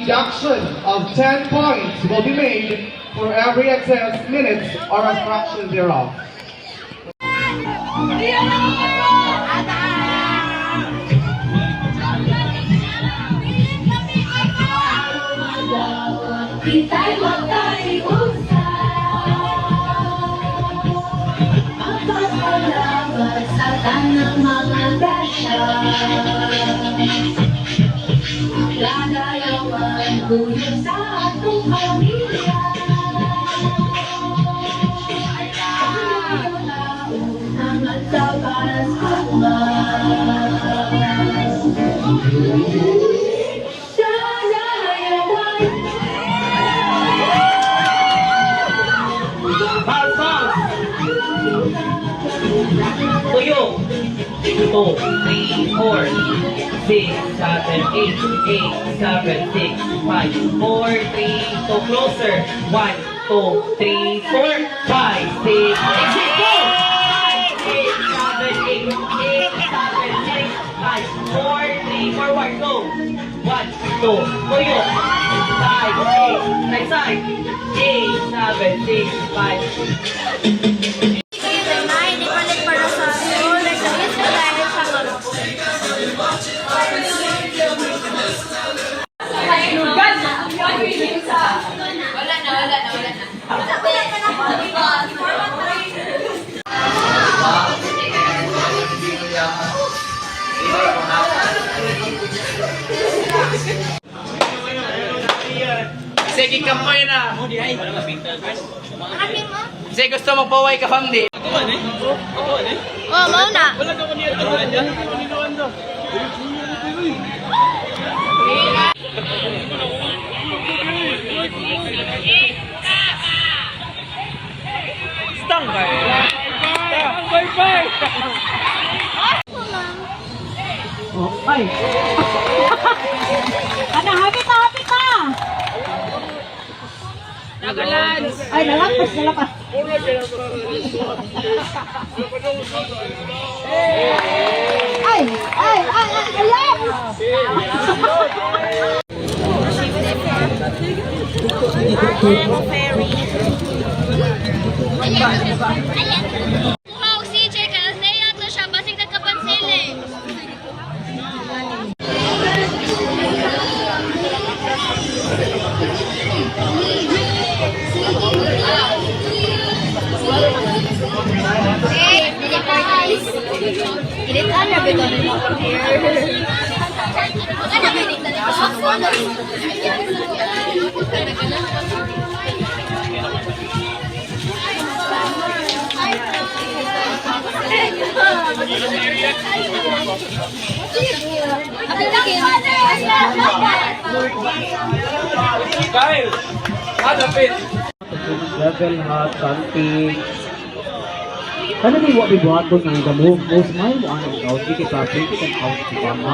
Deduction of 10 points will be made for every excess minutes or a fraction thereof. Kita'y magkaiusap, mapapalabas sa tanang mga dasya. Lagayawan buhay sa atong pamilya. Ang atabaras Tuyo. 2, 3, 4, 6, 7, 8, 8, 7, 6, 5, 4, 3, so closer. 1, 2, 3, 4, 5, 6, exit, go! 5, 6, 7, 8, 8, 7, 6, 5, 4, 3, forward, go! 1, 2, tuyo. 5, 8, right side. 8, 7, 6, 5. Sige, kampay na. Sige, gusto magpaway ka, family. Oh, mau na. Standby. Bye-bye. Oh, ay. Ano, hapit na. Nagalans. Ay, nalapas. Ay, alam! Wow, CJ, kaya naiyak na siya. Basig nagkapansil eh. Edit ana ba ito? Ana ba ito? Kyle, hadapit. Level hot, something. Ano ni what we bought ko ng damo? Most mine mo ang out. Di kita print it and out di ba ma?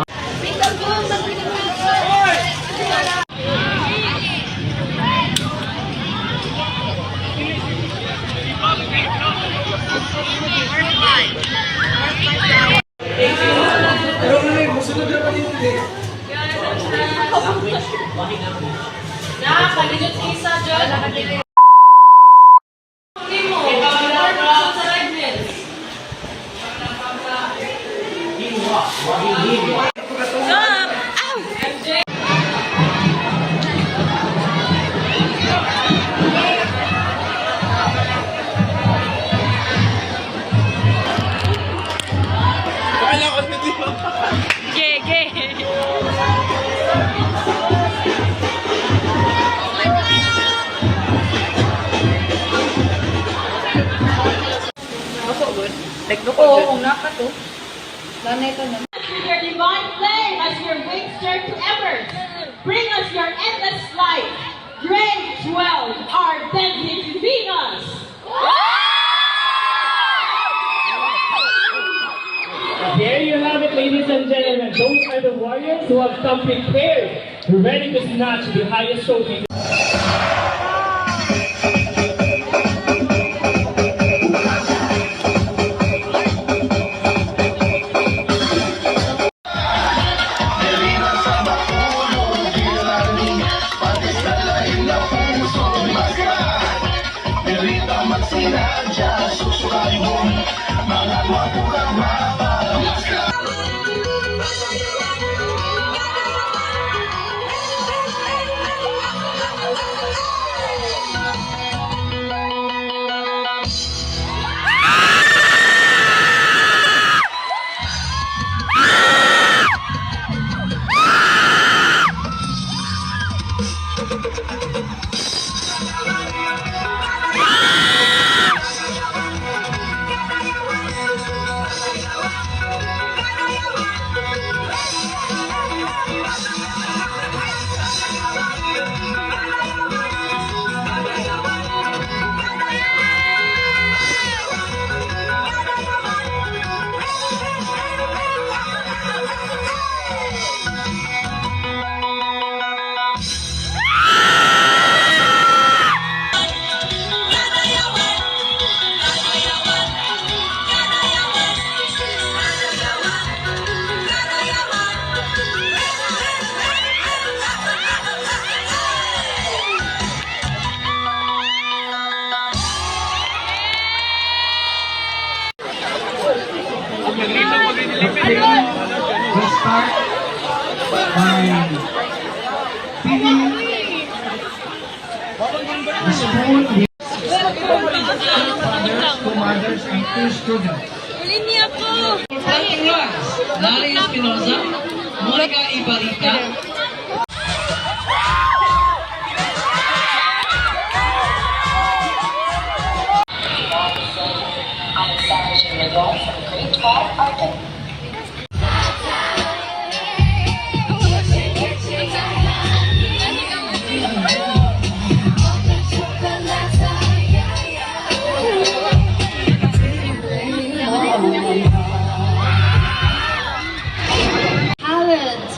Your divine flame as your wings turn to embers. Bring us your endless light. Drench, dwell, ardently within us. and gentlemen, those are the warriors who have come prepared, ready to snatch the highest trophy. We'll start by feeding the spoon with fathers, two mothers, and two students. Starting runs, Larry Espinosa, Monica Ibarita, Talent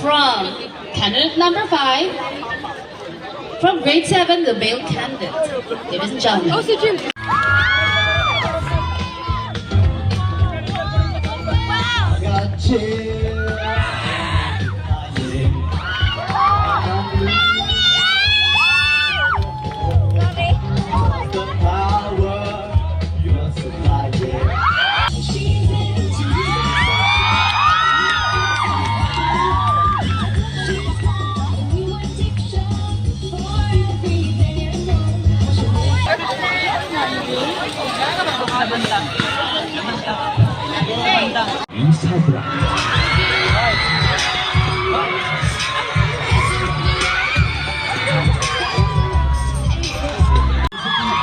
from candidate number 5, from grade 7, the male candidate. Ladies and gentlemen.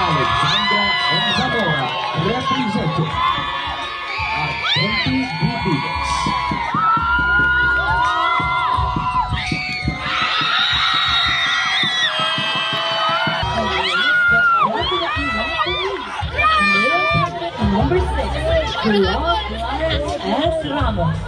Alexandra and Zamora representing our 20 BBs. Number 6, Love S. Ramos.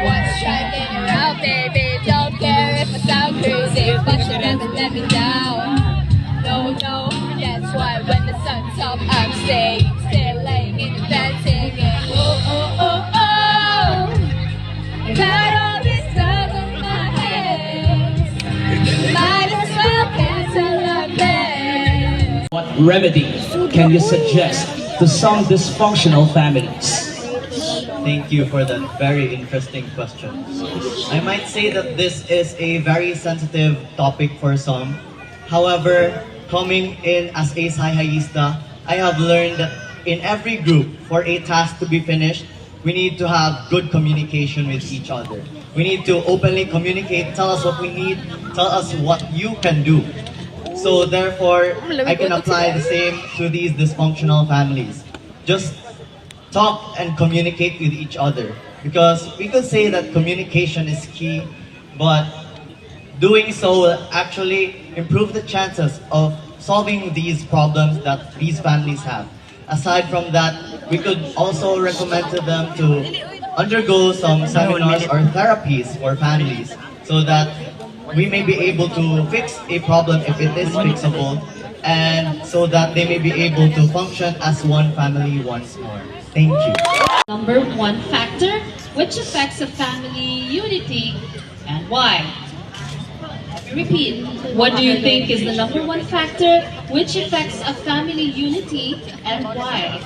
What's striking you out, baby? Don't care if I sound crazy, but you never let me down. No, no, that's why when the sun's up, I'm staying, still laying in the bed singing. Oh, oh, oh, oh. Got all this stuff on my head. Might as well cancel our plans. What remedy can you suggest to some dysfunctional families? Thank you for that very interesting question. I might say that this is a very sensitive topic for some. However, coming in as a Saihayista, I have learned that in every group, for a task to be finished, we need to have good communication with each other. We need to openly communicate, tell us what we need, tell us what you can do. So therefore, I can apply the same to these dysfunctional families. Just talk and communicate with each other. Because we could say that communication is key, but doing so will actually improve the chances of solving these problems that these families have. Aside from that, we could also recommend to them to undergo some seminars or therapies for families so that we may be able to fix a problem if it is fixable, and so that they may be able to function as one family once more. Thank you. Number one factor which affects a family unity and why? Let me repeat. What do you think is the number one factor which affects a family unity and why?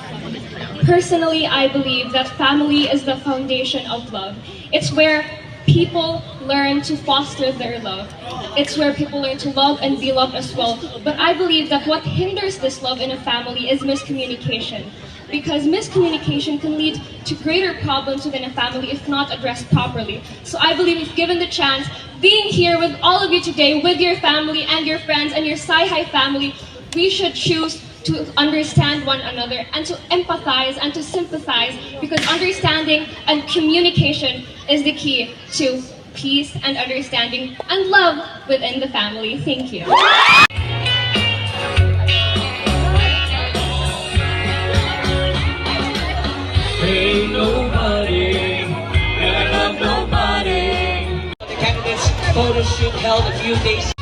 Personally, I believe that family is the foundation of love. It's where people learn to foster their love. It's where people learn to love and be loved as well. But I believe that what hinders this love in a family is miscommunication. Because miscommunication can lead to greater problems within a family if not addressed properly. So I believe if given the chance, being here with all of you today, with your family and your friends and your Sci-Hi family, we should choose to understand one another and to empathize and to sympathize, because understanding and communication is the key to peace and understanding and love within the family. Thank you. Ain't nobody, and I love nobody. The candidates photo shoot held a few days